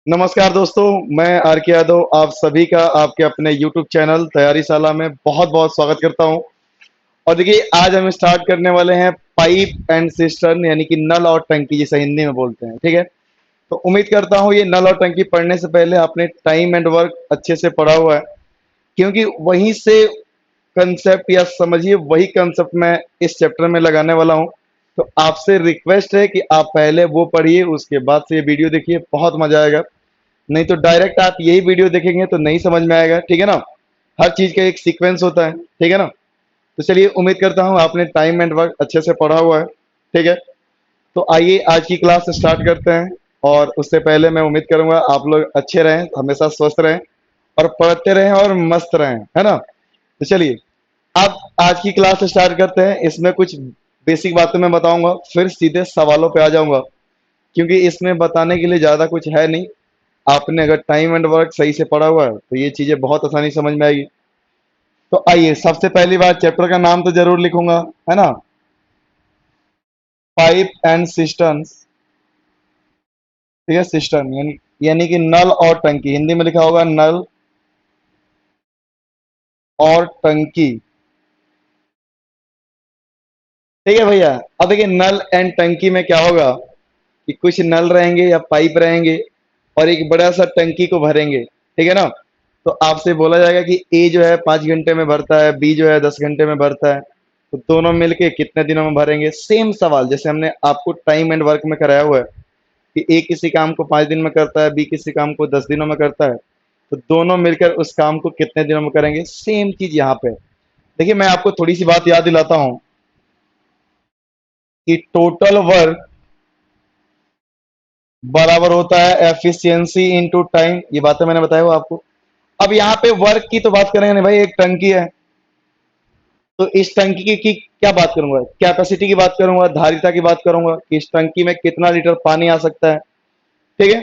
नमस्कार दोस्तों, मैं आर के यादव आप सभी का आपके अपने YouTube चैनल तैयारी शाला में बहुत बहुत स्वागत करता हूं। और देखिए, आज हम स्टार्ट करने वाले हैं पाइप एंड सिस्टर्न, यानी कि नल और टंकी जिसे हिंदी में बोलते हैं। ठीक है, तो उम्मीद करता हूं ये नल और टंकी पढ़ने से पहले आपने टाइम एंड वर्क अच्छे से पढ़ा हुआ है, क्योंकि वहीं से कंसेप्ट या समझिए वही कंसेप्ट मैं इस चैप्टर में लगाने वाला हूं। तो आपसे रिक्वेस्ट है कि आप पहले वो पढ़िए, उसके बाद से ये वीडियो देखिए, बहुत मजा आएगा। नहीं तो डायरेक्ट आप यही वीडियो देखेंगे तो नहीं समझ में आएगा। ठीक है ना, हर चीज का एक सीक्वेंस होता है। ठीक है ना, तो चलिए, उम्मीद करता हूँ आपने टाइम एंड वर्क अच्छे से पढ़ा हुआ है। ठीक है, तो आइए आज की क्लास स्टार्ट करते हैं। और उससे पहले मैं उम्मीद करूंगा आप लोग अच्छे रहें, हमेशा स्वस्थ रहें और पढ़ते रहें और मस्त रहें, है ना। तो चलिए, अब आज की क्लास स्टार्ट करते हैं। इसमें कुछ बेसिक बातें मैं बताऊंगा, फिर सीधे सवालों पे आ जाऊंगा, क्योंकि इसमें बताने के लिए ज्यादा कुछ है नहीं। आपने अगर टाइम एंड वर्क सही से पढ़ा हुआ है तो ये चीजें बहुत आसानी समझ में आएगी। तो आइए, सबसे पहली बात, चैप्टर का नाम तो जरूर लिखूंगा, है ना, पाइप एंड सिस्टम्स। ठीक है, सिस्टम यानी यानी कि नल और टंकी, हिंदी में लिखा होगा नल और टंकी। ठीक है भैया, अब देखिए नल एंड टंकी में क्या होगा कि कुछ नल रहेंगे या पाइप रहेंगे और एक बड़ा सा टंकी को भरेंगे। ठीक है ना, तो आपसे बोला जाएगा कि ए जो है 5 घंटे में भरता है, बी जो है 10 घंटे में भरता है, तो दोनों मिलके कितने दिनों में भरेंगे। सेम सवाल जैसे हमने आपको टाइम एंड वर्क में कराया हुआ है कि ए किसी काम को 5 दिन में करता है, बी किसी काम को 10 दिनों में करता है, तो दोनों मिलकर उस काम को कितने दिनों में करेंगे। सेम चीज यहाँ पे। देखिए, मैं आपको थोड़ी सी बात याद दिलाता हूँ कि टोटल वर्क बराबर होता है एफिशिएंसी इनटू टाइम। ये बातें मैंने बताया हुआ आपको। अब यहाँ पे वर्क की तो बात करेंगे नहीं भाई, एक टंकी है तो इस टंकी की क्या बात करूंगा, कैपेसिटी की बात करूंगा, धारिता की बात करूंगा कि इस टंकी में कितना लीटर पानी आ सकता है। ठीक है,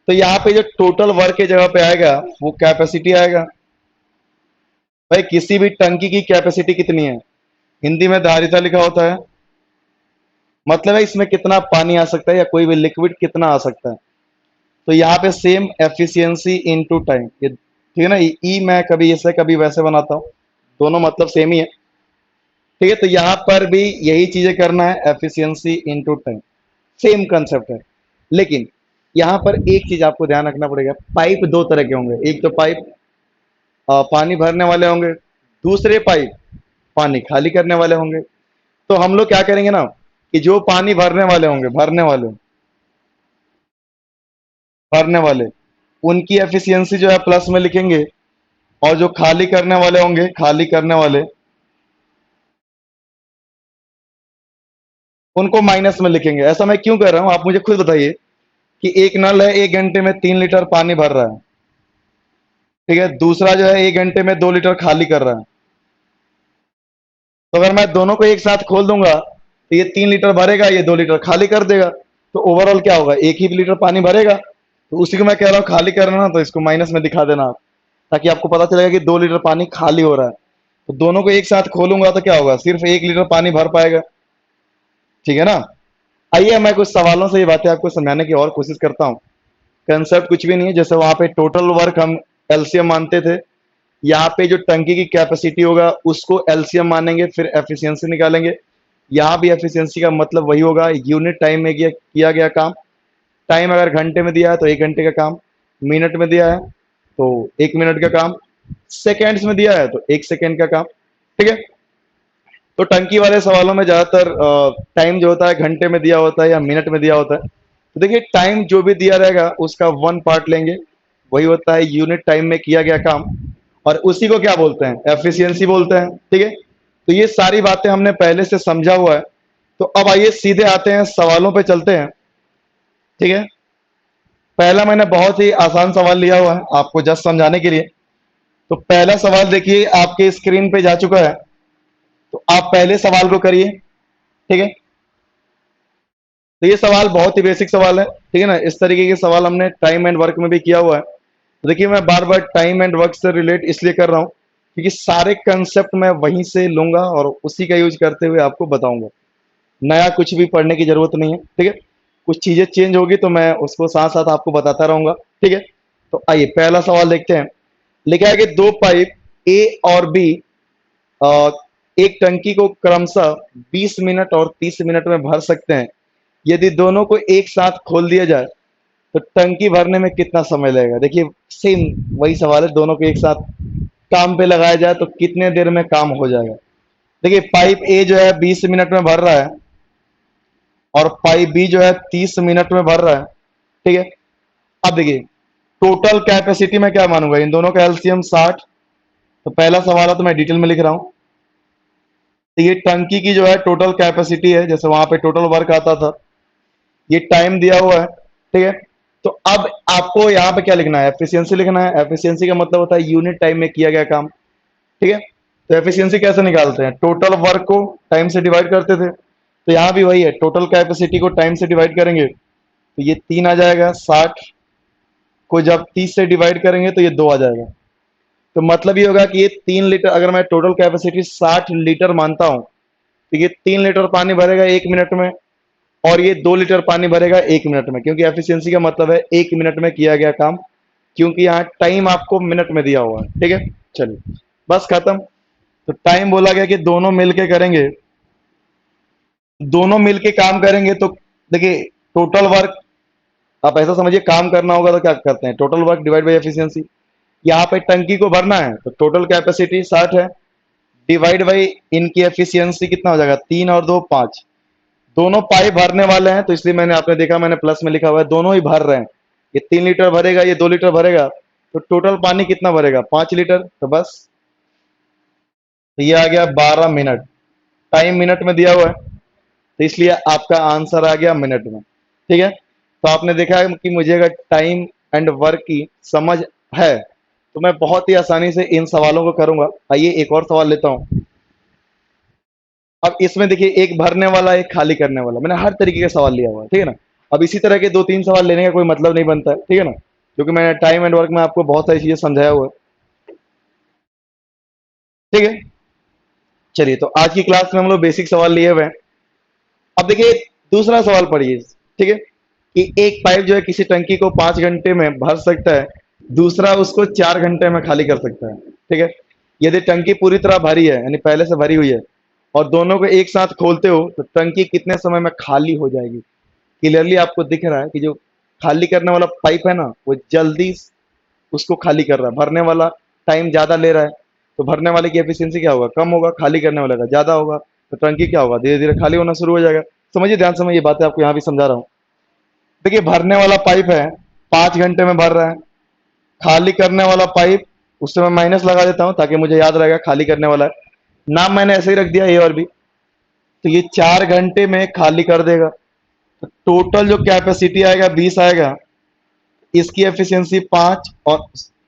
तो यहाँ पे जो टोटल वर्क की जगह पे आएगा वो कैपेसिटी आएगा। भाई, किसी भी टंकी की कैपेसिटी कितनी है, हिंदी में धारिता लिखा होता है, मतलब है इसमें कितना पानी आ सकता है या कोई भी लिक्विड कितना आ सकता है। तो यहाँ पे सेम एफिशिएंसी इनटू टाइम, ये ठीक है ना। ई मैं कभी ऐसे कभी वैसे बनाता हूँ, दोनों मतलब सेम ही है। ठीक है, तो यहाँ पर भी यही चीजें करना है, efficiency into time, same concept है। लेकिन यहाँ पर एक चीज आपको ध्यान रखना पड़ेगा, पाइप दो तरह के होंगे। एक तो पाइप पानी भरने वाले होंगे, दूसरे पाइप पानी खाली करने वाले होंगे। तो हम लोग क्या करेंगे ना कि जो पानी भरने वाले होंगे, भरने वाले उनकी एफिशिएंसी जो है प्लस में लिखेंगे, और जो खाली करने वाले होंगे, खाली करने वाले, उनको माइनस में लिखेंगे। ऐसा मैं क्यों कर रहा हूं, आप मुझे खुद बताइए कि एक नल है 1 घंटे में 3 लीटर पानी भर रहा है। ठीक है, दूसरा जो है 1 घंटे में 2 लीटर खाली कर रहा है। तो अगर मैं दोनों को एक साथ खोल दूंगा तो ये 3 लीटर भरेगा, ये 2 लीटर खाली कर देगा, तो ओवरऑल क्या होगा, एक ही लीटर पानी भरेगा। तो उसी को मैं कह रहा हूँ खाली करना ना, तो इसको माइनस में दिखा देना आप, ताकि आपको पता चलेगा कि 2 लीटर पानी खाली हो रहा है। तो दोनों को एक साथ खोलूंगा तो क्या होगा, सिर्फ 1 लीटर पानी भर पाएगा। ठीक है ना। आइए, मैं कुछ सवालों से ये बातें आपको समझाने की और कोशिश करता हूँ। कंसेप्ट कुछ भी नहीं है, जैसे वहां पे टोटल वर्क हम एलसीएम मानते थे, यहाँ पे जो टंकी की कैपेसिटी होगा उसको एलसीएम मानेंगे, फिर एफिशिएंसी निकालेंगे। यहाँ भी एफिशिएंसी का मतलब वही होगा, यूनिट टाइम में किया गया काम। टाइम अगर घंटे में दिया है तो 1 घंटे का काम, मिनट में दिया है तो 1 मिनट का काम, सेकेंड्स में दिया है तो 1 सेकेंड का काम। ठीक है, तो टंकी वाले सवालों में ज्यादातर टाइम जो होता है घंटे में दिया होता है या मिनट में दिया होता है। तो देखिए, टाइम जो भी दिया रहेगा उसका 1 पार्ट लेंगे, वही होता है यूनिट टाइम में किया गया काम, और उसी को क्या बोलते हैं, एफिशिएंसी बोलते हैं। ठीक है, तो ये सारी बातें हमने पहले से समझा हुआ है। तो अब आइए सीधे आते हैं, सवालों पे चलते हैं। ठीक है, पहला मैंने बहुत ही आसान सवाल लिया हुआ है आपको जस्ट समझाने के लिए। तो पहला सवाल देखिए आपके स्क्रीन पे जा चुका है, तो आप पहले सवाल को करिए। ठीक है, तो ये सवाल बहुत ही बेसिक सवाल है। ठीक है ना, इस तरीके के सवाल हमने टाइम एंड वर्क में भी किया हुआ है। तो देखिए, मैं बार बार टाइम एंड वर्क से रिलेट इसलिए कर रहा हूं क्योंकि सारे कंसेप्ट मैं वहीं से लूंगा और उसी का यूज करते हुए आपको बताऊंगा। नया कुछ भी पढ़ने की जरूरत नहीं है। ठीक है, कुछ चीजें चेंज होगी तो मैं उसको साथ साथ आपको बताता रहूंगा, ठीक है। तो आइए पहला सवाल देखते हैं। लिखा है कि दो पाइप ए और बी एक टंकी को क्रमशः 20 मिनट और 30 मिनट में भर सकते हैं। यदि दोनों को एक साथ खोल दिया जाए तो टंकी भरने में कितना समय लगेगा। देखिए सेम वही सवाल है, दोनों को एक साथ काम पे लगाया जाए तो कितने देर में काम हो जाएगा। देखिए पाइप ए जो है 20 मिनट में भर रहा है और पाइप बी जो है 30 मिनट में भर रहा है, ठीक है। अब देखिए टोटल कैपेसिटी में क्या मानूंगा, इन दोनों का एलसीएम 60। तो पहला सवाल है तो मैं डिटेल में लिख रहा हूं। तो ये टंकी की जो है टोटल कैपेसिटी है, जैसे वहां पे टोटल वर्क आता था, ये टाइम दिया हुआ है, ठीक है। तो अब आपको यहाँ पे क्या लिखना है, एफिशिएंसी लिखना है। एफिशिएंसी का मतलब होता है यूनिट टाइम में किया गया काम, ठीक है। तो एफिशिएंसी कैसे निकालते हैं, टोटल वर्क को टाइम से डिवाइड करते थे, तो यहाँ भी वही है, टोटल कैपेसिटी को टाइम से डिवाइड करेंगे तो ये 3 आ जाएगा, 60 को जब 30 से डिवाइड करेंगे तो ये 2 आ जाएगा। तो मतलब ये होगा कि ये 3 लीटर, अगर मैं टोटल कैपेसिटी 60 लीटर मानता हूं तो ये 3 लीटर पानी भरेगा 1 मिनट में और ये 2 लीटर पानी भरेगा 1 मिनट में, क्योंकि एफिशिएंसी का मतलब है 1 मिनट में किया गया काम, क्योंकि यहाँ टाइम आपको मिनट में दिया हुआ है, ठीक है। चलिए बस खत्म। तो टाइम बोला गया कि दोनों मिलके करेंगे, दोनों मिलके काम करेंगे तो देखिए टोटल वर्क, आप ऐसा समझिए काम करना होगा तो क्या करते हैं, total work divide by efficiency. यहाँ पे टंकी को भरना है तो टोटल कैपेसिटी 60 है, डिवाइड बाई इनकी एफिशिएंसी कितना हो जाएगा, 3 और 2 5। दोनों पाइप भरने वाले हैं तो इसलिए मैंने, आपने देखा मैंने प्लस में लिखा हुआ है, दोनों ही भर रहे हैं। ये 3 लीटर भरेगा, ये 2 लीटर भरेगा, तो टोटल पानी कितना भरेगा, 5 लीटर। तो बस, तो ये आ गया 12 मिनट, टाइम मिनट में दिया हुआ है तो इसलिए आपका आंसर आ गया मिनट में, ठीक है। तो आपने देखा है कि मुझे अगर टाइम एंड वर्क की समझ है तो मैं बहुत ही आसानी से इन सवालों को करूंगा। आइए एक और सवाल लेता हूं। अब इसमें देखिए एक भरने वाला, एक खाली करने वाला, मैंने हर तरीके का सवाल लिया हुआ है, ठीक है ना। अब इसी तरह के 2-3 सवाल लेने का कोई मतलब नहीं बनता है, ठीक है ना, क्योंकि मैंने टाइम एंड वर्क में आपको बहुत सारी चीजें समझाया हुआ है, ठीक है। चलिए तो आज की क्लास में हम लोग बेसिक सवाल लिए हुए हैं। अब देखिए दूसरा सवाल पढ़िए, ठीक है, कि एक पाइप जो है किसी टंकी को 5 घंटे में भर सकता है, दूसरा उसको 4 घंटे में खाली कर सकता है, ठीक है। यदि टंकी पूरी तरह भरी है, यानी पहले से भरी हुई है, और दोनों को एक साथ खोलते हो तो टंकी कितने समय में खाली हो जाएगी। क्लियरली आपको दिख रहा है कि जो खाली करने वाला पाइप है ना, वो जल्दी उसको खाली कर रहा है, भरने वाला टाइम ज्यादा ले रहा है, तो भरने वाले की एफिशिएंसी क्या होगा, कम होगा, खाली करने वाले का ज्यादा होगा, तो टंकी क्या होगा, धीरे धीरे खाली होना शुरू हो जाएगा। समझिए, ध्यान समझिए, बातें आपको यहाँ भी समझा रहा हूँ। देखिए भरने वाला पाइप है, 5 घंटे में भर रहा है। खाली करने वाला पाइप, उससे मैं माइनस लगा देता हूं ताकि मुझे याद रहेगा खाली करने वाला है, नाम मैंने ऐसे ही रख दिया ए और बी। तो ये 4 घंटे में खाली कर देगा, तो टोटल जो कैपेसिटी आएगा 20 आएगा, इसकी एफिशिएंसी 5 और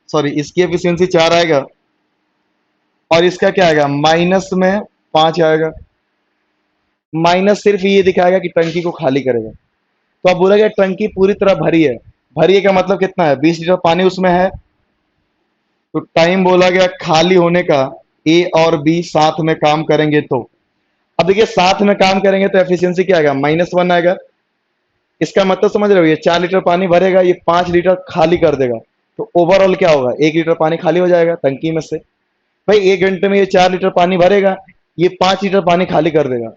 सॉरी इसकी एफिशिएंसी 4 आएगा, और इसका क्या आएगा, -5 आएगा। माइनस सिर्फ ये दिखाएगा कि टंकी को खाली करेगा। तो अब बोला गया टंकी पूरी तरह भरी है, भरी है का मतलब कितना है, 20 लीटर पानी उसमें है। तो टाइम बोला गया खाली होने का, ए और बी साथ में काम करेंगे तो, अब देखिए साथ में काम करेंगे तो एफिशिएंसी क्या आएगा, -1 आएगा। इसका मतलब समझ रहे हो, ये 4 लीटर पानी भरेगा, ये 5 लीटर खाली कर देगा, तो ओवरऑल क्या होगा, 1 लीटर पानी खाली हो जाएगा टंकी में से। भाई 1 घंटे में ये 4 लीटर पानी भरेगा, ये 5 लीटर पानी खाली कर देगा,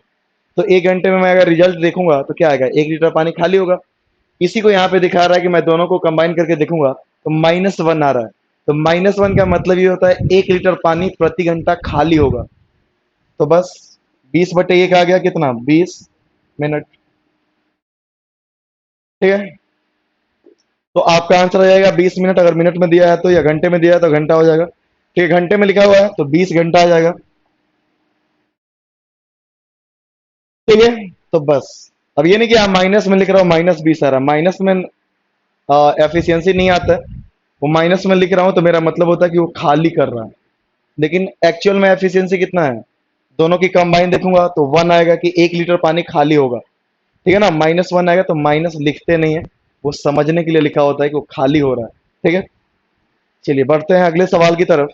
तो 1 घंटे में मैं अगर रिजल्ट देखूंगा तो क्या आएगा, 1 लीटर पानी खाली होगा। इसी को यहाँ पे दिखा रहा है कि मैं दोनों को कंबाइन करके देखूंगा तो -1 आ रहा है। तो -1 का मतलब ये होता है 1 लीटर पानी प्रति घंटा खाली होगा। तो बस 20/1 आ गया कितना, 20 मिनट, ठीक है। तो आपका आंसर आ जाएगा 20 मिनट, अगर मिनट में दिया है तो, या घंटे में दिया है तो घंटा हो जाएगा, ठीक है। घंटे में लिखा हुआ है तो 20 घंटा आ जाएगा, ठीक है। तो बस, अब ये नहीं कि आप माइनस में लिख रहा हूँ -20 आ रहा है, माइनस में एफिशिएंसी नहीं आता है, वो माइनस में लिख रहा हूं तो मेरा मतलब होता है कि वो खाली कर रहा है, लेकिन एक्चुअल में एफिशिएंसी कितना है, दोनों की कंबाइन देखूंगा तो 1 आएगा कि 1 लीटर पानी खाली होगा, ठीक है ना। -1 आएगा तो माइनस लिखते नहीं है, वो समझने के लिए लिखा होता है कि वो खाली हो रहा है, ठीक है। चलिए बढ़ते हैं अगले सवाल की तरफ।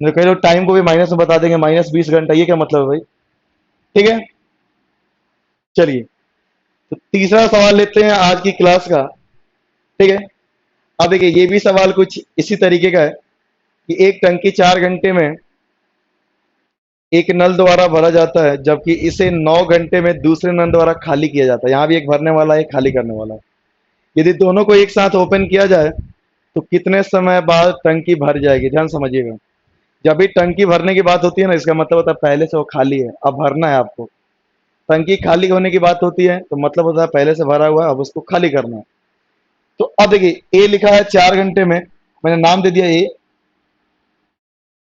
तो कई लोग टाइम को भी माइनस में बता देंगे, -20 घंटा, ये क्या मतलब है भाई, ठीक है। चलिए तो तीसरा सवाल लेते हैं आज की क्लास का। ठीक है, अब देखिए ये भी सवाल कुछ इसी तरीके का है कि एक टंकी 4 घंटे में एक नल द्वारा भरा जाता है, जबकि इसे 9 घंटे में दूसरे नल द्वारा खाली किया जाता है। यहाँ भी एक भरने वाला है, एक खाली करने वाला है। यदि दोनों को एक साथ ओपन किया जाए तो कितने समय बाद टंकी भर जाएगी? ध्यान समझिएगा। जब भी टंकी भरने की बात होती है ना, इसका मतलब होता है पहले से वो खाली है, अब भरना है आपको। टंकी खाली होने की बात होती है तो मतलब होता है पहले से भरा हुआ है, अब उसको खाली करना है। तो अब देखिए ए लिखा है 4 घंटे में, मैंने नाम दे दिया ए,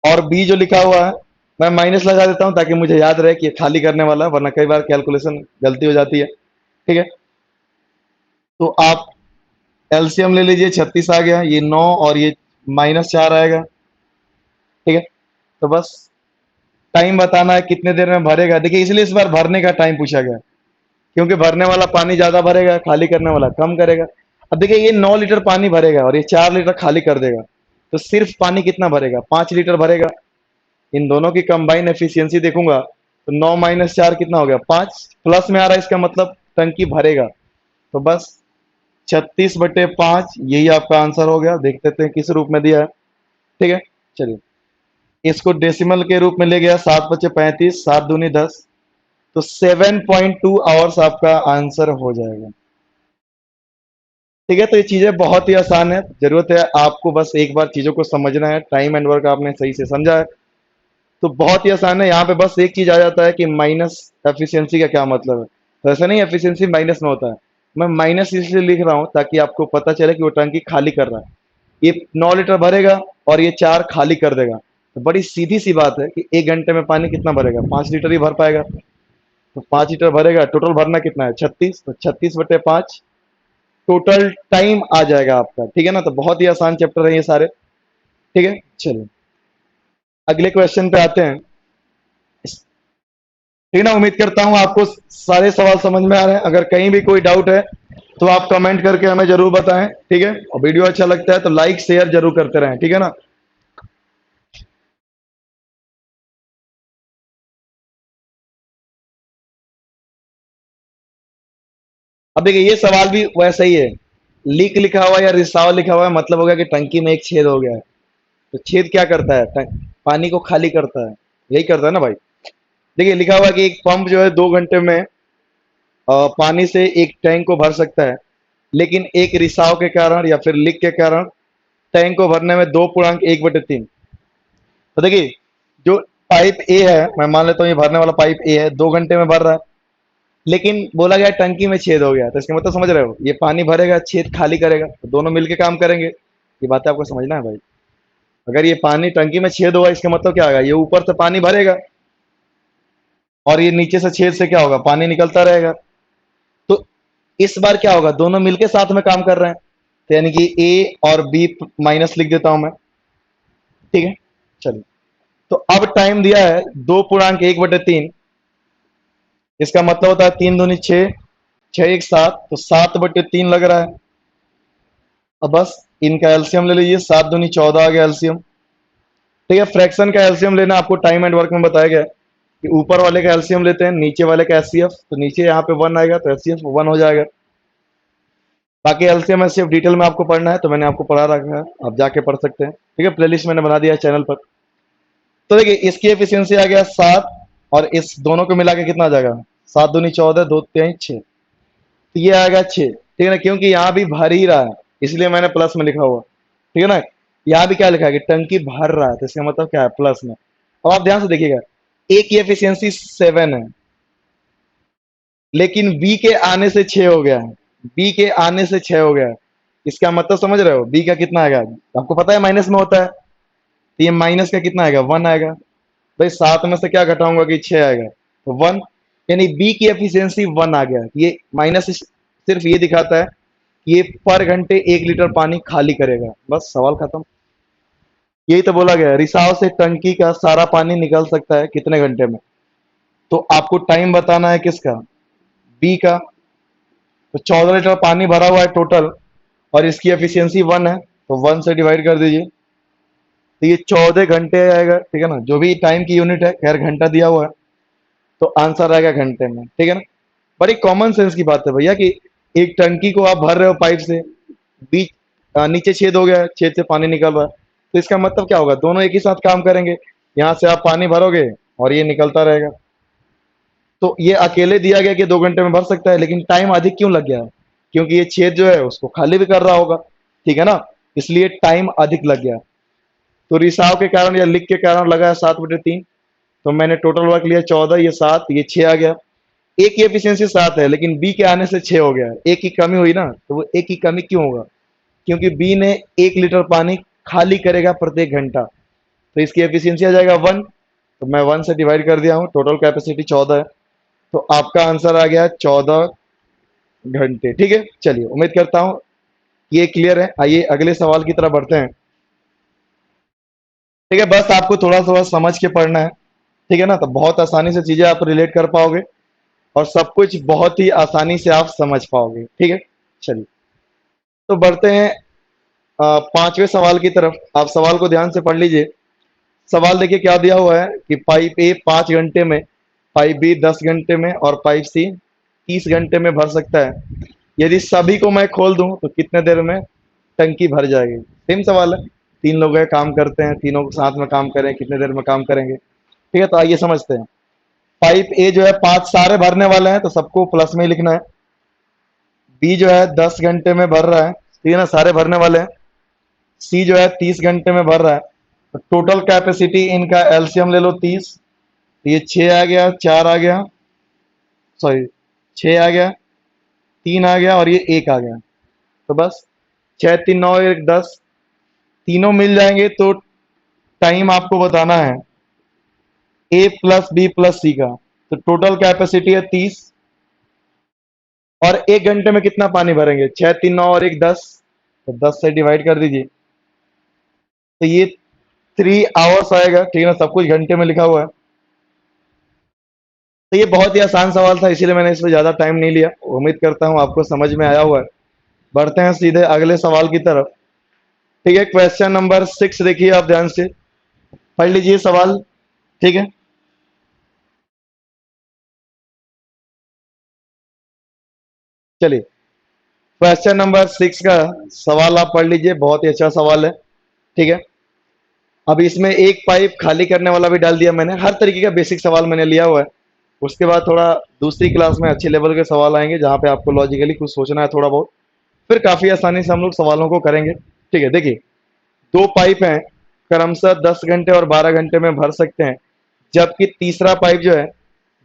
और बी जो लिखा हुआ है मैं माइनस लगा देता हूं ताकि मुझे याद रहे कि ये खाली करने वाला है, वरना कई बार कैलकुलेशन गलती हो जाती है। ठीक है, तो आप एलसीएम ले लीजिए, 36 आ गया, ये 9 और ये -4 आएगा। ठीक है, तो बस टाइम बताना है कितने देर में भरेगा। देखिए इसलिए इस बार भरने का टाइम पूछा गया, क्योंकि भरने वाला पानी ज्यादा भरेगा, खाली करने वाला कम करेगा। अब देखिए ये 9 लीटर पानी भरेगा और ये 4 लीटर खाली कर देगा, तो सिर्फ पानी कितना भरेगा? 5 लीटर भरेगा। इन दोनों की कंबाइन एफिशिएंसी देखूंगा तो 9 - 4 कितना हो गया? 5। प्लस में आ रहा है, इसका मतलब टंकी भरेगा। तो बस 36/5 यही आपका आंसर हो गया। देख लेते हैं किस रूप में दिया है। ठीक है, चलिए इसको डेसिमल के रूप में ले गया, 7×5 = 35, 7 दूनी 10, तो 7.2 आवर्स आपका आंसर हो जाएगा। ठीक है, तो ये चीजें बहुत ही आसान है, जरूरत है आपको बस एक बार चीजों को समझना है। टाइम एंड वर्क आपने सही से समझा है तो बहुत ही आसान है। यहाँ पे बस एक चीज आ जाता है कि माइनस एफिशिएंसी का क्या मतलब है। तो ऐसा नहीं एफिशिएंसी माइनस में होता है, मैं माइनस इसलिए लिख रहा हूँ ताकि आपको पता चले कि वो टंकी खाली कर रहा है। ये 9 लीटर भरेगा और ये 4 खाली कर देगा। तो बड़ी सीधी सी बात है कि 1 घंटे में पानी कितना भरेगा? 5 लीटर ही भर पाएगा। तो 5 लीटर भरेगा, टोटल भरना कितना है? 36, तो 36/5 टोटल टाइम आ जाएगा आपका। ठीक है ना, तो बहुत ही आसान चैप्टर है ये सारे। ठीक है, चलिए अगले क्वेश्चन पे आते हैं। ठीक ना, उम्मीद करता हूं आपको सारे सवाल समझ में आ रहे हैं। अगर कहीं भी कोई डाउट है तो आप कमेंट करके हमें जरूर बताएं। ठीक है, और वीडियो अच्छा लगता है तो लाइक शेयर जरूर करते रहें। ठीक है ना। अब देखिए ये सवाल भी वैसा ही है, लीक लिखा हुआ है या रिसाव लिखा हुआ है, मतलब हो गया कि टंकी में एक छेद हो गया है। तो छेद क्या करता है? पानी को खाली करता है, यही करता है ना भाई। देखिए लिखा हुआ है कि एक पंप जो है 2 घंटे में पानी से एक टैंक को भर सकता है, लेकिन एक रिसाव के कारण या फिर लीक के कारण टैंक को भरने में 2.1/3। तो देखिए जो पाइप ए है, मैं मान लेता हूँ ये भरने वाला पाइप ए है, 2 घंटे में भर रहा है, लेकिन बोला गया टंकी में छेद हो गया। तो इसका मतलब समझ रहे हो, ये पानी भरेगा, छेद खाली करेगा, तो दोनों मिलके काम करेंगे। ये बात आपको समझना है भाई। अगर ये पानी टंकी में छेद होगा, इसका मतलब क्या होगा? ये ऊपर से पानी भरेगा और ये नीचे से छेद से क्या होगा? पानी निकलता रहेगा। तो इस बार क्या होगा? दोनों मिलके साथ में काम कर रहे हैं, तो यानी कि ए और बी माइनस लिख देता हूं मैं। ठीक है, चलिए तो अब टाइम दिया है 2.1/3। इसका मतलब होता है 3 दूनी 6, 6 × 1 = 7, तो 7/3 लग रहा है। अब बस इनका एलसीएम ले लीजिए, 7 दूनी 14 आ गया एलसीएम। ठीक है, फ्रैक्शन का एलसीएम लेना आपको टाइम एंड वर्क में बताया गया है कि ऊपर वाले का एलसीएम लेते हैं, नीचे वाले का एचसीएफ। तो नीचे यहाँ पे 1 आएगा तो एचसीएफ 1 हो जाएगा। बाकी एलसीएम एचसीएफ डिटेल में आपको पढ़ना है तो मैंने आपको पढ़ा रखा है, आप जाके पढ़ सकते हैं। ठीक है, प्लेलिस्ट मैंने बना दिया है चैनल पर। तो देखिए इसकी एफिशिएंसी आ गया 7, और इस दोनों को मिला के कितना आ जाएगा? 7 दूनी 14, 2 3 6, तो ये आएगा 6। ठीक है ना, क्योंकि यहाँ भी भर ही रहा है इसलिए मैंने प्लस में लिखा हुआ। ठीक है ना, यहाँ भी क्या लिखा है कि टंकी भर रहा है, तो इसका मतलब क्या है? प्लस में। अब आप ध्यान से देखिएगा, ए की एफिशिएंसी 7 है, लेकिन बी के आने से 6 हो गया है। बी के आने से 6 हो गया है, इसका मतलब समझ रहे हो? बी का कितना आएगा? आपको पता है माइनस में होता है, तो ये माइनस का कितना आएगा? 1 आएगा। भाई 7 में से क्या घटाऊंगा कि 6 आएगा? तो 1, यानी बी की एफिशिएंसी 1 आ गया। ये माइनस सिर्फ ये दिखाता है कि ये पर घंटे 1 लीटर पानी खाली करेगा। बस सवाल खत्म। यही तो बोला गया है, रिसाव से टंकी का सारा पानी निकल सकता है कितने घंटे में। तो आपको टाइम बताना है किसका? बी का। तो 14 लीटर पानी भरा हुआ है टोटल, और इसकी एफिशिएंसी 1 है, तो 1 से डिवाइड कर दीजिए, तो ये 14 घंटे आएगा। ठीक है ना, जो भी टाइम की यूनिट है, खैर घंटा दिया हुआ है, तो आंसर आएगा घंटे में। ठीक है ना, पर एक कॉमन सेंस की बात है भैया कि एक टंकी को आप भर रहे हो पाइप से, बीच नीचे छेद हो गया है, छेद से पानी निकल रहा है, तो इसका मतलब क्या होगा, दोनों एक ही साथ काम करेंगे। यहाँ से आप पानी भरोगे और ये निकलता रहेगा। तो ये अकेले दिया गया कि 2 घंटे में भर सकता है, लेकिन टाइम अधिक क्यों लग गया है? क्योंकि ये छेद जो है उसको खाली भी कर रहा होगा, ठीक है ना, इसलिए टाइम अधिक लग गया। तो रिसाव के कारण या लीक के कारण लगा है 7/3। तो मैंने टोटल वर्क लिया 14, ये 7, ये 6 आ गया। ए की एफिशिएंसी 7 है, लेकिन बी के आने से 6 हो गया। ए की कमी हुई ना, तो वो ए की कमी क्यों होगा? क्योंकि बी ने 1 लीटर पानी खाली करेगा प्रत्येक घंटा, तो इसकी एफिशिएंसी आ जाएगा 1। तो मैं 1 से डिवाइड कर दिया हूँ, टोटल कैपेसिटी 14 है, तो आपका आंसर आ गया 14 घंटे। ठीक है, चलिए उम्मीद करता हूँ ये क्लियर है। आइए अगले सवाल की तरफ बढ़ते हैं। ठीक है, बस आपको थोड़ा सा समझ के पढ़ना है, ठीक है ना, तो बहुत आसानी से चीजें आप रिलेट कर पाओगे और सब कुछ बहुत ही आसानी से आप समझ पाओगे। ठीक है, चलिए तो बढ़ते हैं 5वें सवाल की तरफ। आप सवाल को ध्यान से पढ़ लीजिए। सवाल देखिए क्या दिया हुआ है कि पाइप ए 5 घंटे में, पाइप बी 10 घंटे में और पाइप सी 30 घंटे में भर सकता है। यदि सभी को मैं खोल दूं तो कितने देर में टंकी भर जाएगी? सेम सवाल है, 3 लोग हैं, काम करते हैं, तीनों साथ में काम करें, कितने देर में काम करेंगे? ठीक है, तो आइए समझते हैं। पाइप ए जो है 5 सारे भरने वाले हैं, तो सबको प्लस में ही लिखना है। बी जो है 10 घंटे में भर रहा है, ठीक है ना, सारे भरने वाले हैं। सी जो है 30 घंटे में भर रहा है। तो टोटल कैपेसिटी इनका एलसीएम ले लो 30, तो ये 6 आ गया, 4 आ गया, सॉरी 6 आ गया, 3 आ गया और ये 1 आ गया। तो बस 6 3 9 1 10, तीनों मिल जाएंगे तो टाइम आपको बताना है ए प्लस बी प्लस सी का। तो टोटल कैपेसिटी है 30, और 1 घंटे में कितना पानी भरेंगे? 6 3 9 और 1 10, तो 10 से डिवाइड कर दीजिए, तो ये 3 आवर्स आएगा। ठीक है ना, सब कुछ घंटे में लिखा हुआ है। तो ये बहुत ही आसान सवाल था, इसीलिए मैंने इस पर ज्यादा टाइम नहीं लिया। उम्मीद करता हूँ आपको समझ में आया हुआ है। बढ़ते हैं सीधे अगले सवाल की तरफ। ठीक है, क्वेश्चन नंबर 6 देखिए, आप ध्यान से पढ़ लीजिए सवाल। ठीक है, चलिए क्वेश्चन नंबर 6 का सवाल आप पढ़ लीजिए, बहुत ही अच्छा सवाल है। ठीक है, अब इसमें एक पाइप खाली करने वाला भी डाल दिया मैंने। हर तरीके का बेसिक सवाल मैंने लिया हुआ है। उसके बाद थोड़ा दूसरी क्लास में अच्छे लेवल के सवाल आएंगे, जहां पे आपको लॉजिकली कुछ सोचना है थोड़ा बहुत, फिर काफी आसानी से हम लोग सवालों को करेंगे। ठीक है, देखिए 2 पाइप हैं, क्रमशः 10 घंटे और 12 घंटे में भर सकते हैं, जबकि तीसरा पाइप जो है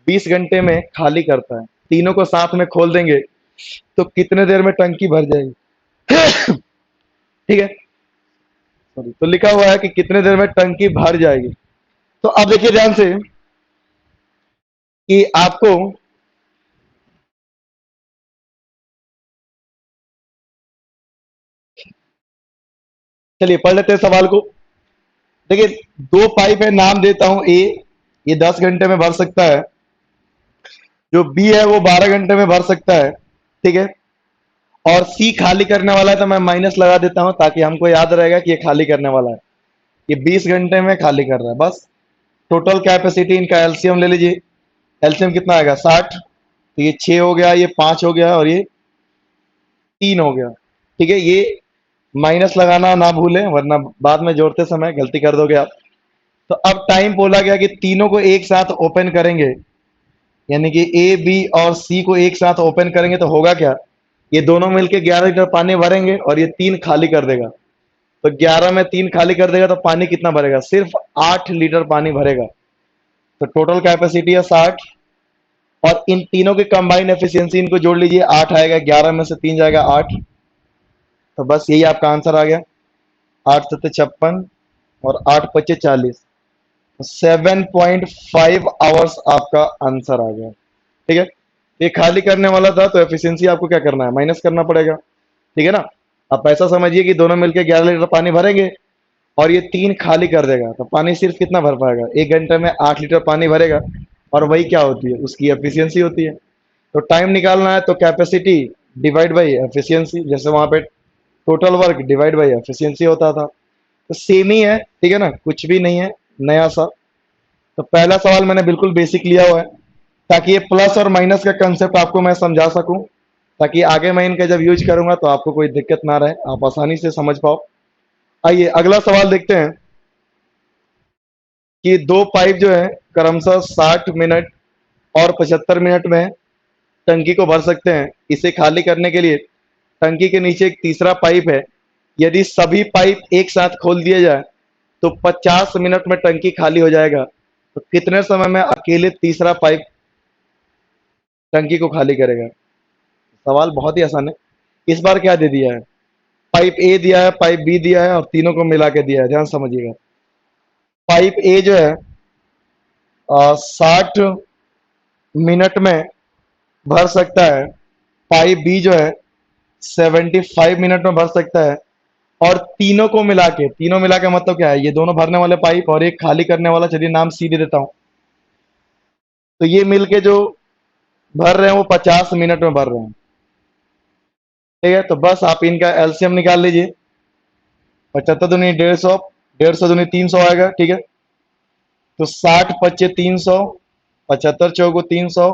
20 घंटे में खाली करता है। तीनों को साथ में खोल देंगे तो कितने देर में टंकी भर जाएगी? ठीक है, सॉरी, तो लिखा हुआ है कि कितने देर में टंकी भर जाएगी। तो अब देखिए ध्यान से कि आपको चलिए पढ़ लेते हैं सवाल को। देखिए 2 पाइप है, नाम देता हूं ए, ये 10 घंटे में भर सकता है। जो बी है वो 12 घंटे में भर सकता है। ठीक है, और सी खाली करने वाला है, तो मैं माइनस लगा देता हूं ताकि हमको याद रहेगा कि ये खाली करने वाला है। ये 20 घंटे में खाली कर रहा है। बस टोटल कैपेसिटी इनका एलसीएम ले लीजिए। एलसीएम कितना आएगा? 60। तो ये 6 हो गया, ये 5 हो गया और ये 3 हो गया। ठीक है, ये माइनस लगाना ना भूलें, वरना बाद में जोड़ते समय गलती कर दोगे आप। तो अब टाइम बोला गया कि तीनों को एक साथ ओपन करेंगे, यानी कि ए बी और सी को एक साथ ओपन करेंगे तो होगा क्या? ये दोनों मिलके 11 लीटर पानी भरेंगे और ये 3 खाली कर देगा। तो 11 में 3 खाली कर देगा तो पानी कितना भरेगा? सिर्फ 8 लीटर पानी भरेगा। तो टोटल कैपेसिटी है 60, और इन तीनों की कंबाइंड एफिशिएंसी इनको जोड़ लीजिए, 8 आएगा, 11 में से 3 जाएगा 8। तो बस यही आपका आंसर आ गया। 8 सत्ते 56 और 8 पच्चे 40, 7.5 आवर्स आपका आंसर आ गया। ठीक है, ये खाली करने वाला था, तो एफिशिएंसी आपको क्या करना है? माइनस करना पड़ेगा। ठीक है ना, आप ऐसा समझिए कि दोनों मिलकर 11 लीटर पानी भरेंगे और ये 3 खाली कर देगा, तो पानी सिर्फ कितना भर पाएगा? 1 घंटे में 8 लीटर पानी भरेगा, और वही क्या होती है? उसकी एफिशिएंसी होती है। तो टाइम निकालना है तो कैपेसिटी डिवाइड बाई एफिशिएंसी, जैसे वहां पे total work divide by efficiency होता था। तो सेम ही है, ठीक है ना, कुछ भी नहीं है नया सा। तो पहला सवाल मैंने बिल्कुल बेसिक लिया हुआ है। ताकि ये प्लस और माइनस का कंसेप्ट आपको मैं समझा सकूं, ताकि आगे मैं इनका जब यूज करूंगा तो आपको कोई दिक्कत ना रहे, आप आसानी से समझ पाओ। आइए अगला सवाल देखते हैं कि दो पाइप जो है क्रमशः 60 मिनट और 75 मिनट में टंकी को भर सकते हैं। इसे खाली करने के लिए टंकी के नीचे एक तीसरा पाइप है। यदि सभी पाइप एक साथ खोल दिए जाए तो 50 मिनट में टंकी खाली हो जाएगा। तो कितने समय में अकेले तीसरा पाइप टंकी को खाली करेगा? सवाल बहुत ही आसान है। इस बार क्या दे दिया है? पाइप ए दिया है, पाइप बी दिया है और तीनों को मिला के दिया है। ध्यान समझिएगा। पाइप ए जो है 60 मिनट में भर सकता है। पाइप बी जो है 75 मिनट में भर सकता है। और तीनों मिला के मतलब क्या है? ये दोनों भरने वाले पाइप और एक खाली करने वाला, चलिए नाम सी दे देता हूं। तो ये मिलके जो भर रहे हैं वो 50 मिनट में भर रहे हैं। ठीक है, तो बस आप इनका एलसीएम निकाल लीजिए। 75 दूनी 150, 150 दूनी 300 आएगा। ठीक है, तो 60 पच्चे 300, 75 चौको 300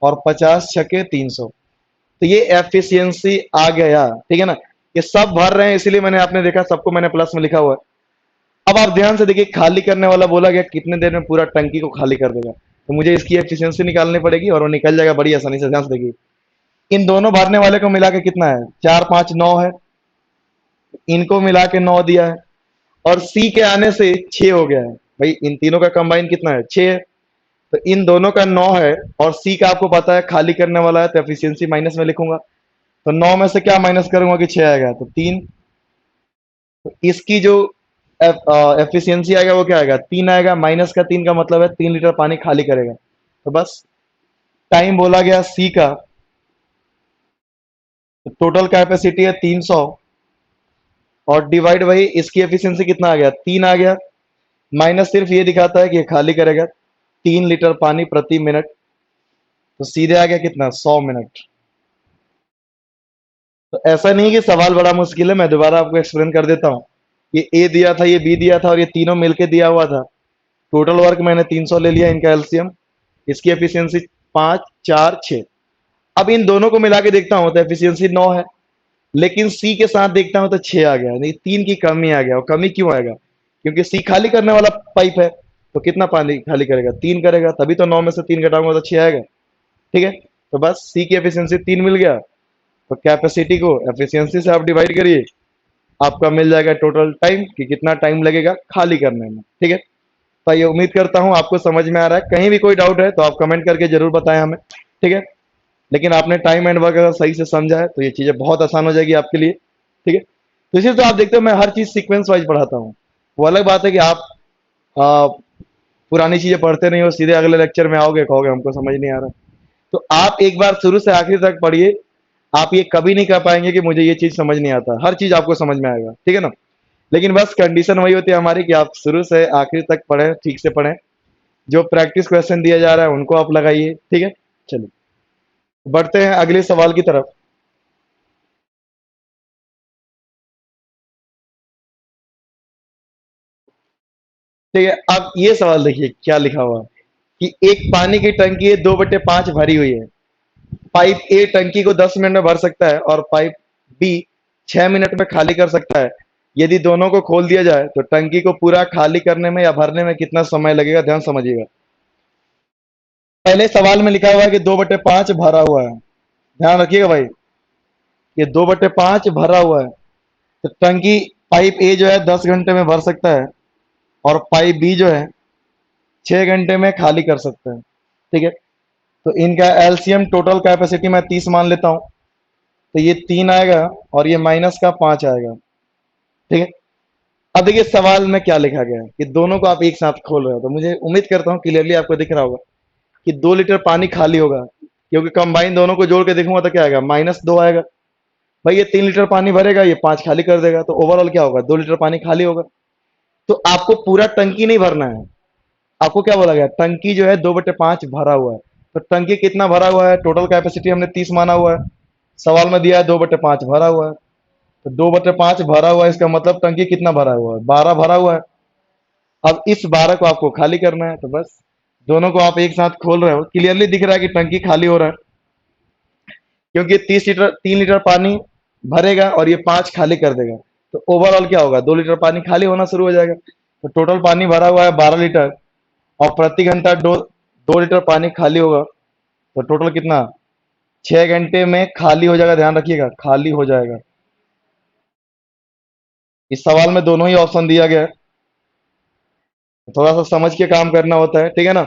और 50 छके 300। तो ये एफिशिएंसी आ गया। ठीक है ना, ये सब भर रहे हैं इसलिए मैंने, आपने देखा सबको मैंने प्लस में लिखा हुआ है। अब आप ध्यान से देखिए, खाली करने वाला बोला गया कितने देर में पूरा टंकी को खाली कर देगा। तो मुझे इसकी एफिशिएंसी निकालनी पड़ेगी और वो निकल जाएगा बड़ी आसानी से। ध्यान से देखिए, इन दोनों भरने वाले को मिला के कितना है? 4 5 9 है। इनको मिला के 9 दिया है और सी के आने से 6 हो गया है। भाई इन तीनों का कंबाइन कितना है? 6 है। तो इन दोनों का 9 है और सी का आपको पता है खाली करने वाला है, तो एफिशिएंसी माइनस में लिखूंगा। तो 9 में से क्या माइनस करूंगा कि 6 आएगा? तो 3। तो इसकी जो एफिशिएंसी आएगा वो क्या आएगा? 3 आएगा। माइनस का 3 का मतलब है 3 लीटर पानी खाली करेगा। तो बस टाइम बोला गया सी का, तो टोटल कैपेसिटी है 300 और डिवाइड वही इसकी एफिशिएंसी कितना आ गया? 3 आ गया। माइनस सिर्फ ये दिखाता है कि ये खाली करेगा 3 लीटर पानी प्रति मिनट। तो सीधे आ गया कितना? 100 मिनट। तो ऐसा नहीं कि सवाल बड़ा मुश्किल है, मैं दोबारा आपको एक्सप्लेन कर देता हूँ। ये ए दिया था, ये बी दिया था और ये तीनों मिलके दिया हुआ था। टोटल वर्क मैंने 300 ले लिया, इनका एलसीएम। इसकी एफिशिएंसी 5 4 6। अब इन दोनों को मिला के देखता हूं तो एफिशिएंसी 9 है, लेकिन सी के साथ देखता हूं तो 6 आ गया, नहीं 3 की कमी आ गया। और कमी क्यों आएगा? क्योंकि सी खाली करने वाला पाइप है। तो कितना पानी खाली करेगा? 3 करेगा, तभी तो 9 में से 3 घटाऊंगा तो 6 आएगा। ठीक है, तो बस सी की एफिशिएंसी 3 मिल गया। तो कैपेसिटी को एफिशिएंसी से आप डिवाइड करिए, आपका मिल जाएगा टोटल टाइम कि कितना टाइम लगेगा खाली करने में। ठीक है, तो ये उम्मीद करता हूं आपको समझ में आ रहा है। कहीं भी कोई डाउट है तो आप कमेंट करके जरूर बताएं हमें। ठीक है, लेकिन आपने टाइम एंड वर्क अगर सही से समझा है तो ये चीजें बहुत आसान हो जाएगी आपके लिए। ठीक है, तो इसी तो आप देखते हो मैं हर चीज सीक्वेंस वाइज पढ़ाता हूँ। वो अलग बात है कि आप आ, पुरानी चीजें पढ़ते नहीं हो, सीधे अगले लेक्चर में आओगे कहोगे हमको समझ नहीं आ रहा। तो आप एक बार शुरू से आखिर तक पढ़िए, आप ये कभी नहीं कह पाएंगे कि मुझे ये चीज समझ नहीं आता। हर चीज आपको समझ में आएगा। ठीक है ना, लेकिन बस कंडीशन वही होती है हमारी कि आप शुरू से आखिर तक पढ़ें, ठीक से पढ़ें। जो प्रैक्टिस क्वेश्चन दिया जा रहा है उनको आप लगाइए। ठीक है, चलिए बढ़ते हैं अगले सवाल की तरफ। ठीक है, अब ये सवाल देखिए क्या लिखा हुआ है कि एक पानी की टंकी है 2/5 भरी हुई है। पाइप ए टंकी को 10 मिनट में भर सकता है और पाइप बी 6 मिनट में खाली कर सकता है। यदि दोनों को खोल दिया जाए तो टंकी को पूरा खाली करने में या भरने में कितना समय लगेगा? ध्यान समझिएगा। पहले सवाल में लिखा हुआ है कि 2/5 भरा हुआ है। ध्यान रखिएगा भाई, ये 2/5 भरा हुआ है। तो टंकी पाइप ए जो है 10 घंटे में भर सकता है और पाइप बी जो है 6 घंटे में खाली कर सकता है। ठीक है, तो इनका एलसीएम टोटल कैपेसिटी मैं 30 मान लेता हूं। तो ये 3 आएगा और ये माइनस का 5 आएगा। ठीक है, अब देखिए सवाल में क्या लिखा गया है कि दोनों को आप एक साथ खोल रहे हो। तो मुझे उम्मीद करता हूँ क्लियरली आपको दिख रहा होगा कि 2 लीटर पानी खाली होगा, क्योंकि कंबाइन दोनों को जोड़ के देखूंगा तो क्या आएगा? -2 आएगा। भाई ये 3 लीटर पानी भरेगा, ये 5 खाली कर देगा, तो ओवरऑल क्या होगा? 2 लीटर पानी खाली होगा। तो आपको पूरा टंकी नहीं भरना है। आपको क्या बोला गया? टंकी जो है 2/5 भरा हुआ है। तो टंकी कितना भरा हुआ है? टोटल कैपेसिटी हमने 30 माना हुआ है, सवाल में दिया है 2/5 भरा हुआ है। तो 2/5 भरा हुआ है, इसका मतलब टंकी कितना भरा हुआ है? 12 भरा हुआ है। अब इस 12 को आपको खाली करना है, तो बस दोनों को आप एक साथ खोल रहे हो, क्लियरली दिख रहा है कि टंकी खाली हो रहा है, क्योंकि 30 लीटर 3 लीटर पानी भरेगा और ये 5 खाली कर देगा। तो ओवरऑल क्या होगा, 2 लीटर पानी खाली होना शुरू हो जाएगा। तो टोटल पानी भरा हुआ है 12 लीटर, और प्रति घंटा 2 लीटर पानी खाली होगा। तो टोटल कितना, 6 घंटे में खाली हो जाएगा। ध्यान रखिएगा, खाली हो जाएगा। इस सवाल में दोनों ही ऑप्शन दिया गया है, थोड़ा सा समझ के काम करना होता है, ठीक है ना।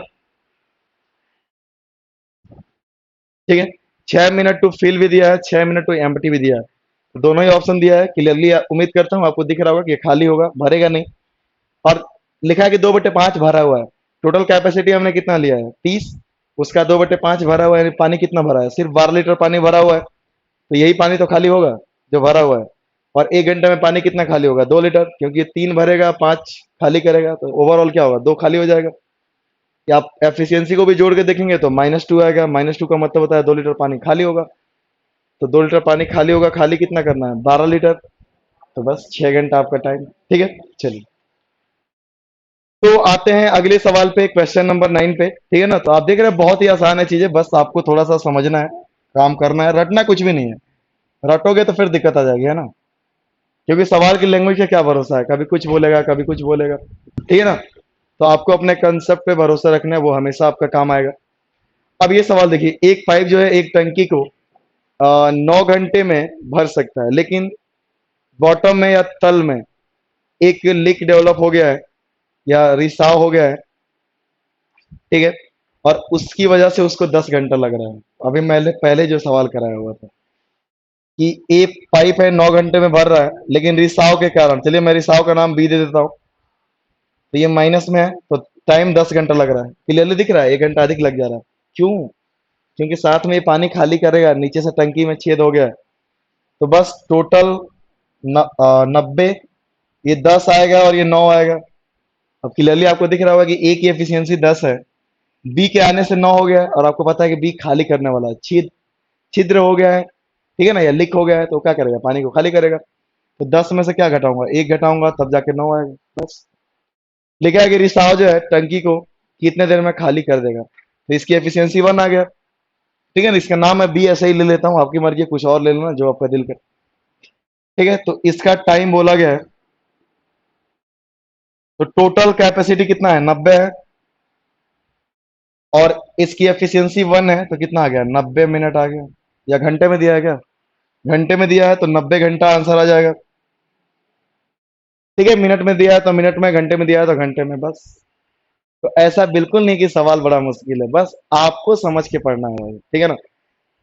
ठीक है, 6 मिनट टू फिल भी दिया है, 6 मिनट टू एम्प्टी भी दिया है। तो दोनों ही ऑप्शन दिया है क्लियरली। उम्मीद करता हूँ आपको दिख रहा होगा कि ये खाली होगा, भरेगा नहीं। और लिखा है कि 2/5 भरा हुआ है। टोटल कैपेसिटी हमने कितना लिया है, 30, उसका 2/5 भरा हुआ है। यानी पानी कितना भरा है, सिर्फ 12 लीटर पानी भरा हुआ है। तो यही पानी तो खाली होगा जो भरा हुआ है। और 1 घंटे में पानी कितना खाली होगा, 2 लीटर, क्योंकि ये 3 भरेगा 5 खाली करेगा। तो ओवरऑल क्या होगा, 2 खाली हो जाएगा। या आप एफिशिएंसी को भी जोड़ के देखेंगे तो -2 आएगा। -2 का मतलब होता है 2 लीटर पानी खाली होगा। तो 2 लीटर पानी खाली होगा, खाली कितना करना है, 12 लीटर। तो बस 6 घंटा आपका टाइम। ठीक है, चलिए तो आते हैं अगले सवाल पे, क्वेश्चन नंबर 9 पे। ठीक है ना। तो आप देख रहे हैं बहुत ही आसान है चीजें, बस आपको थोड़ा सा समझना है, काम करना है, रटना कुछ भी नहीं है। रटोगे तो फिर दिक्कत आ जाएगी, है ना। क्योंकि सवाल की लैंग्वेज का क्या भरोसा है, कभी कुछ बोलेगा कभी कुछ बोलेगा। ठीक है ना। तो आपको अपने कंसेप्ट पे भरोसा रखना है, वो हमेशा आपका काम आएगा। अब ये सवाल देखिए, एक पाइप जो है एक टंकी को 9 घंटे में भर सकता है, लेकिन बॉटम में या तल में एक लीक डेवलप हो गया है या रिसाव हो गया है। ठीक है, और उसकी वजह से उसको 10 घंटा लग रहा है। अभी मैंने पहले जो सवाल कराया हुआ था कि एक पाइप है 9 घंटे में भर रहा है, लेकिन रिसाव के कारण, चलिए मैं रिसाव का नाम बी दे देता हूँ, तो ये माइनस में है, तो टाइम 10 घंटा लग रहा है। क्लियरली दिख रहा है 1 घंटा अधिक लग जा रहा है। क्यों, क्योंकि साथ में ये पानी खाली करेगा, नीचे से टंकी में छेद हो गया है। तो बस टोटल 90, ये 10 आएगा और ये 9 आएगा। अब क्लियरली आपको दिख रहा होगा कि ए की एफिशिएंसी 10 है, बी के आने से 9 हो गया है, और आपको पता है कि बी खाली करने वाला है, छिद्र हो गया है। ठीक है ना, या लीक हो गया है, तो क्या करेगा, पानी को खाली करेगा। तो 10 में से क्या घटाऊंगा, 1 घटाऊंगा, तब जाके 9 आएगा। बस लिखा है कि रिसाव जो है टंकी को कितने देर में खाली कर देगा। तो इसकी एफिशिएंसी 1 आ गया। ठीक है ना, इसका नाम मैं बी ऐसे ही ले लेता हूँ, आपकी मर्जी है, कुछ और ले लेना जो आपका दिल करे। ठीक है, तो इसका टाइम बोला गया है। तो टोटल कैपेसिटी कितना है, 90 है, और इसकी एफिशिएंसी 1 है, तो कितना आ गया, 90 मिनट आ गया। या घंटे में दिया है क्या, घंटे में दिया है, तो 90 घंटा आंसर आ जाएगा। ठीक है, मिनट में दिया है तो मिनट में, घंटे में दिया है तो घंटे में। बस तो ऐसा बिल्कुल नहीं कि सवाल बड़ा मुश्किल है, बस आपको समझ के पढ़ना है। ठीक है ना।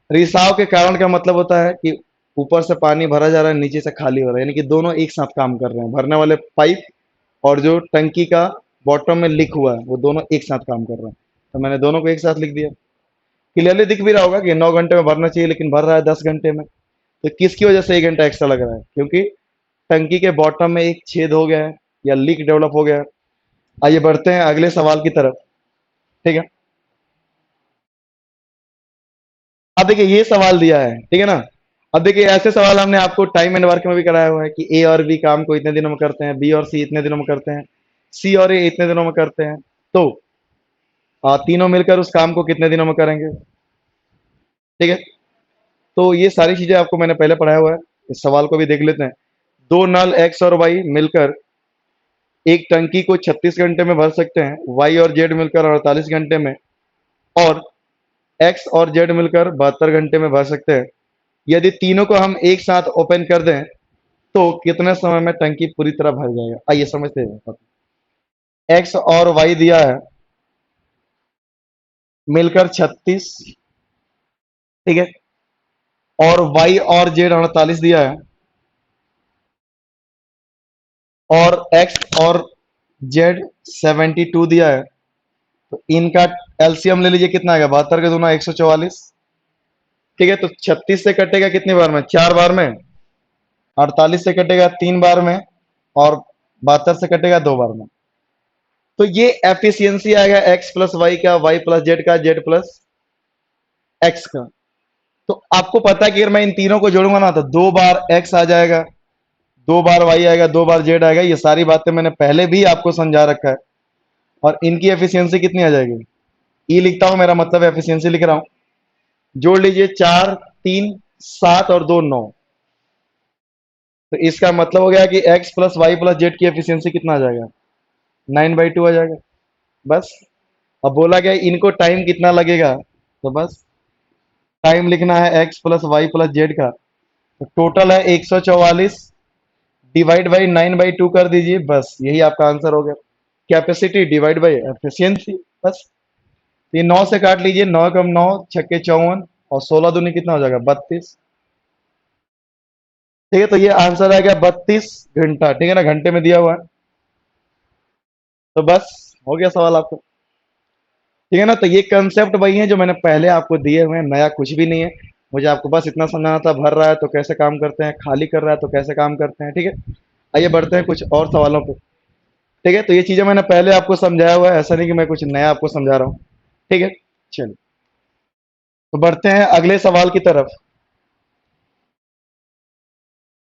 रिसाव के कारण का मतलब होता है कि ऊपर से पानी भरा जा रहा है, नीचे से खाली हो रहा है, यानी कि दोनों एक साथ काम कर रहे हैं। भरने वाले पाइप और जो टंकी का बॉटम में लीक हुआ है, वो दोनों एक साथ काम कर रहे हैं। तो मैंने दोनों को एक साथ लिख दिया। क्लियरली दिख भी रहा होगा कि 9 घंटे में भरना चाहिए, लेकिन भर रहा है 10 घंटे में। तो किसकी वजह से 1 घंटा एक्स्ट्रा लग रहा है, क्योंकि टंकी के बॉटम में एक छेद हो गया है या लीक डेवलप हो गया है। आइए बढ़ते हैं अगले सवाल की तरफ। ठीक है, अब देखिए ये सवाल दिया है, ठीक है ना। अब देखिए ऐसे सवाल हमने आपको टाइम एंड वर्क में भी कराया हुआ है कि ए और बी काम को इतने दिनों में करते हैं, बी और सी इतने दिनों में करते हैं, सी और ए इतने दिनों में करते हैं। तो तीनों मिलकर उस काम को कितने दिनों में करेंगे। ठीक है, तो ये सारी चीजें आपको मैंने पहले पढ़ाया हुआ है। इस सवाल को भी देख लेते हैं। दो नल एक्स और वाई मिलकर एक टंकी को 36 घंटे में भर सकते हैं, वाई और जेड मिलकर 48 घंटे में, और एक्स और जेड मिलकर 72 घंटे में भर सकते हैं। यदि तीनों को हम एक साथ ओपन कर दें तो कितने समय में टंकी पूरी तरह भर जाएगा। आइए समझते हैं। एक्स और वाई दिया है मिलकर 36, ठीक है, और वाई और जेड 48 दिया है, और एक्स और जेड 72 दिया है। तो इनका एलसीएम ले लीजिए, कितना आएगा, 72 के दूना 144। ठीक है, तो 36 से कटेगा कितनी बार में, 4 बार में, 48 से कटेगा 3 बार में, और 72 से कटेगा 2 बार में। तो ये एफिशिएंसी आएगा एक्स प्लस वाई का, वाई प्लस जेड का, जेड प्लस एक्स का। तो आपको पता है कि अगर मैं इन तीनों को जोड़ूंगा ना, तो 2 बार एक्स आ जाएगा, 2 बार वाई आएगा, 2 बार जेड आएगा। ये सारी बातें मैंने पहले भी आपको समझा रखा है। और इनकी एफिशिएंसी कितनी आ जाएगी, ई लिखता हूं, मेरा मतलब एफिशिएंसी लिख रहा हूं। जोड़ लीजिए 4 3 7 और 2 9। तो इसका मतलब हो गया कि x plus Y plus Z की एफिशिएंसी कितना आ जाएगा, 9/2 आ जाएगा। बस। अब बोला गया इनको टाइम कितना लगेगा, तो बस टाइम लिखना है x plus Y plus Z का। तो टोटल है 144, डिवाइड बाई 9/2 कर दीजिए, बस यही आपका आंसर हो गया। कैपेसिटी डिवाइड बाई एफिशिएंसी, बस। ये 9 से काट लीजिए, 9 कम 9 छक्के 54 और 16 दूनी कितना हो जाएगा, 32। ठीक है, तो ये आंसर आ गया 32 घंटा। ठीक है ना, घंटे में दिया हुआ है। तो बस हो गया सवाल आपको। ठीक है ना, तो ये कंसेप्ट वही है जो मैंने पहले आपको दिए हुए हैं, नया कुछ भी नहीं है। मुझे आपको बस इतना समझाना था, भर रहा है तो कैसे काम करते हैं, खाली कर रहा है तो कैसे काम करते हैं। ठीक है, आइए बढ़ते हैं कुछ और सवालों पे। ठीक है, तो ये चीजें मैंने पहले आपको समझाया हुआ है, ऐसा नहीं कि मैं कुछ नया आपको समझा रहा हूँ। ठीक है, चलिए तो बढ़ते हैं अगले सवाल की तरफ।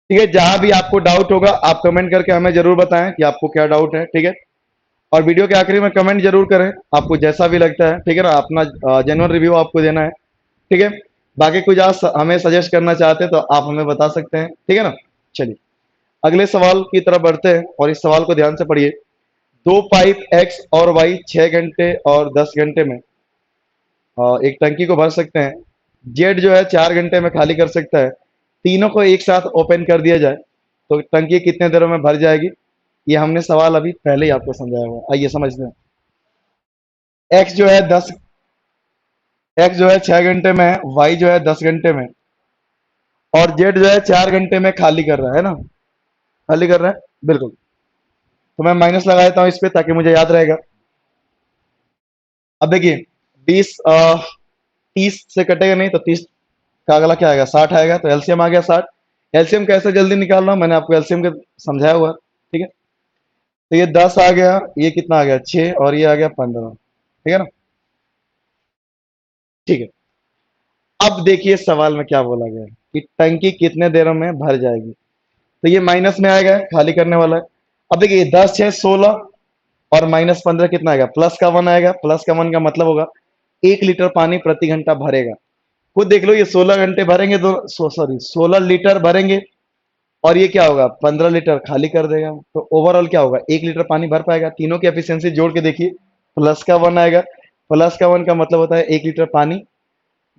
ठीक है, जहां भी आपको डाउट होगा आप कमेंट करके हमें जरूर बताएं कि आपको क्या डाउट है। ठीक है, और वीडियो के आखिरी में कमेंट जरूर करें आपको जैसा भी लगता है। ठीक है ना, अपना जेन्युइन रिव्यू आपको देना है। ठीक है, बाकी कुछ आप हमें सजेस्ट करना चाहते हैं तो आप हमें बता सकते हैं। ठीक है ना, चलिए अगले सवाल की तरफ बढ़ते हैं और इस सवाल को ध्यान से पढ़िए। दो पाइप एक्स और वाई 6 घंटे और 10 घंटे में एक टंकी को भर सकते हैं। जेड जो है 4 घंटे में खाली कर सकता है। तीनों को एक साथ ओपन कर दिया जाए तो टंकी कितने देरों में भर जाएगी। ये हमने सवाल अभी पहले ही आपको समझाया हुआ है, आइए समझते हैं। एक्स जो है 10, एक्स जो है 6 घंटे में, वाई जो है 10 घंटे में, और जेड जो है 4 घंटे में खाली कर रहा है ना, खाली कर रहा है बिल्कुल। तो मैं माइनस लगा देता हूं इस पे ताकि मुझे याद रहेगा। अब देखिए 20 30 से कटेगा नहीं तो 30 का अगला क्या आएगा, 60 आएगा। तो एलसीएम आ गया 60। एलसीएम कैसे जल्दी निकाल रहा हूं, मैंने आपको एलसीएम के समझाया हुआ। ठीक है, तो ये 10 आ गया, ये कितना आ गया 6 और ये आ गया 15। ठीक है ना, ठीक है। अब देखिए सवाल में क्या बोला गया है कि टंकी कितने देरों में भर जाएगी। तो ये माइनस में आएगा, खाली करने वाला है। अब देखिए 10 6 16 और -15 कितना आएगा, प्लस का 1 आएगा। प्लस का 1 का मतलब होगा 1 लीटर पानी प्रति घंटा भरेगा। खुद देख लो, ये 16 घंटे भरेंगे तो सॉरी 16 लीटर भरेंगे और ये क्या होगा 15 लीटर खाली कर देगा। तो ओवरऑल क्या होगा, 1 लीटर पानी भर पाएगा। तीनों की एफिशिएंसी जोड़ के देखिए, प्लस का 1 आएगा। प्लस का 1 का मतलब होता है 1 लीटर पानी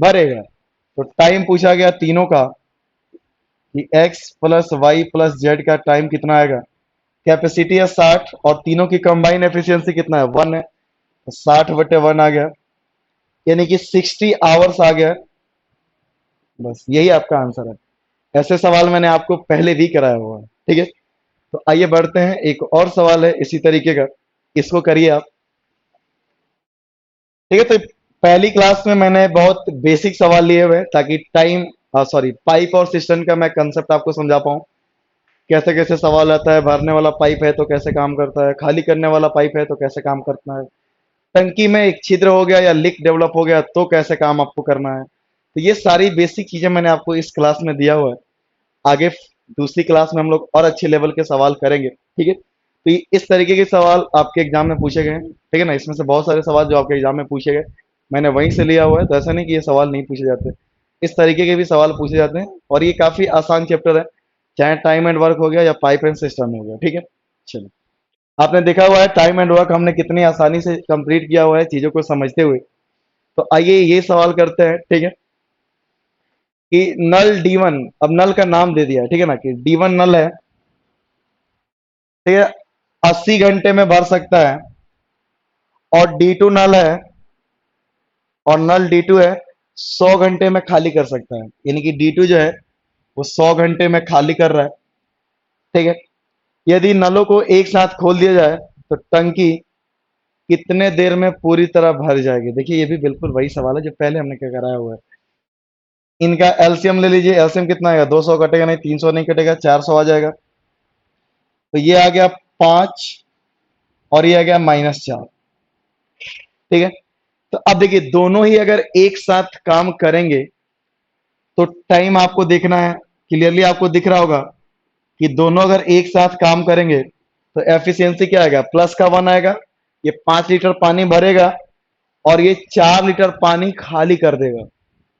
भरेगा। तो टाइम पूछा गया तीनों का कि X plus Y plus Z का टाइम कितना आएगा। कैपेसिटी है 60 और तीनों की कंबाइन एफिशिएंसी कितना है, 1 है। तो 60/1 आ गया, यानी कि 60 आवर्स आ गया। बस यही आपका आंसर है। ऐसे सवाल मैंने आपको पहले भी कराया हुआ है। ठीक है, तो आइए बढ़ते हैं, एक और सवाल है इसी तरीके का, इसको करिए आप। ठीक है, तो पहली क्लास में मैंने बहुत बेसिक सवाल लिए हुए हैं ताकि टाइम सॉरी पाइप और सिस्टम का मैं कंसेप्ट आपको समझा पाऊं। कैसे कैसे सवाल आता है, भरने वाला पाइप है तो कैसे काम करता है, खाली करने वाला पाइप है तो कैसे काम करता है, टंकी में एक छिद्र हो गया या लीक डेवलप हो गया तो कैसे काम आपको करना है। तो ये सारी बेसिक चीजें मैंने आपको इस क्लास में दिया हुआ है। आगे दूसरी क्लास में हम लोग और अच्छे लेवल के सवाल करेंगे। ठीक है, तो इस तरीके के सवाल आपके एग्जाम में पूछे गए हैं। ठीक है ना, इसमें से बहुत सारे सवाल जो आपके एग्जाम में पूछे गए मैंने वहीं से लिया हुआ है। तो ऐसा नहीं कि ये सवाल नहीं पूछे जाते, इस तरीके के भी सवाल पूछे जाते हैं और ये काफी आसान चैप्टर है, चाहे टाइम एंड वर्क हो गया या पाइप एंड सिस्टम हो गया। ठीक है, चलिए आपने देखा हुआ है टाइम एंड वर्क हमने कितनी आसानी से कंप्लीट किया हुआ है चीजों को समझते हुए। तो आइए ये सवाल करते हैं। ठीक है, कि नल D1, अब नल का नाम दे दिया है। ठीक है ना, कि D1 नल है। ठीक है, 80 घंटे में भर सकता है। और D2 नल है, और नल D2 है 100 घंटे में खाली कर सकता है। यानी कि D2 जो है वो 100 घंटे में खाली कर रहा है। ठीक है, यदि नलों को एक साथ खोल दिया जाए तो टंकी कितने देर में पूरी तरह भर जाएगी। देखिए ये भी बिल्कुल वही सवाल है जो पहले हमने क्या कराया हुआ है। इनका एलसीएम ले लीजिए, एलसीएम कितना आएगा, 200 कटेगा नहीं, 300 नहीं कटेगा, 400 आ जाएगा। तो ये आ गया 5 और ये आ गया -4। ठीक है, तो अब देखिए दोनों ही अगर एक साथ काम करेंगे तो टाइम आपको देखना है, क्लियरली आपको दिख रहा होगा कि दोनों अगर एक साथ काम करेंगे तो एफिशिएंसी क्या आएगा, प्लस का 1 आएगा। ये 5 लीटर पानी भरेगा और ये 4 लीटर पानी खाली कर देगा।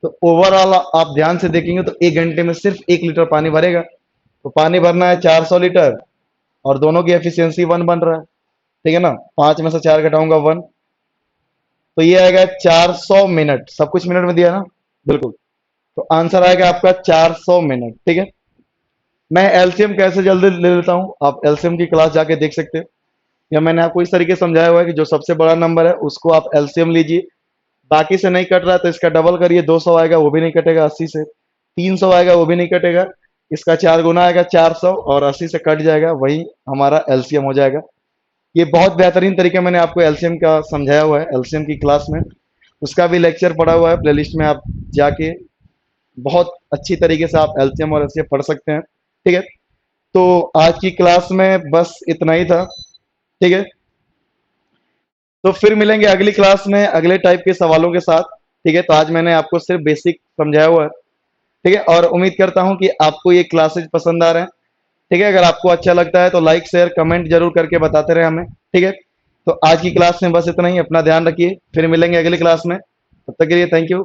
तो ओवरऑल आप ध्यान से देखेंगे तो 1 घंटे में सिर्फ 1 लीटर पानी भरेगा। तो पानी भरना है 400 लीटर और दोनों की एफिशिएंसी 1 बन रहा है। ठीक है ना, 5 में से 4 घटाऊंगा 1, तो ये आएगा 400 मिनट। सब कुछ मिनट में दिया ना, बिल्कुल। तो आंसर आएगा आपका 400 मिनट। ठीक है, मैं एलसीएम कैसे जल्दी ले लेता हूँ, आप एलसीएम की क्लास जाके देख सकते हो, या मैंने आपको इस तरीके से समझाया हुआ है कि जो सबसे बड़ा नंबर है उसको आप एलसीएम लीजिए, बाकी से नहीं कट रहा है तो इसका डबल करिए, 200 आएगा वो भी नहीं कटेगा 80 से, 300 आएगा वो भी नहीं कटेगा, इसका 4 गुना आएगा 400 और 80 से कट जाएगा, वही हमारा एलसीएम हो जाएगा। ये बहुत बेहतरीन तरीके मैंने आपको एलसीएम का समझाया हुआ है एलसीएम की क्लास में, उसका भी लेक्चर पड़ा हुआ है प्लेलिस्ट में, आप जाके बहुत अच्छी तरीके से आप एलसीएम और एलसीएम पढ़ सकते हैं। ठीक है, तो आज की क्लास में बस इतना ही था। ठीक है, तो फिर मिलेंगे अगली क्लास में अगले टाइप के सवालों के साथ। ठीक है, तो आज मैंने आपको सिर्फ बेसिक समझाया हुआ है। ठीक है, और उम्मीद करता हूं कि आपको ये क्लासेज पसंद आ रहे हैं। ठीक है, अगर आपको अच्छा लगता है तो लाइक शेयर कमेंट जरूर करके बताते रहे हमें। ठीक है, तो आज की क्लास में बस इतना ही, अपना ध्यान रखिए, फिर मिलेंगे अगली क्लास में, तब तक के लिए थैंक यू।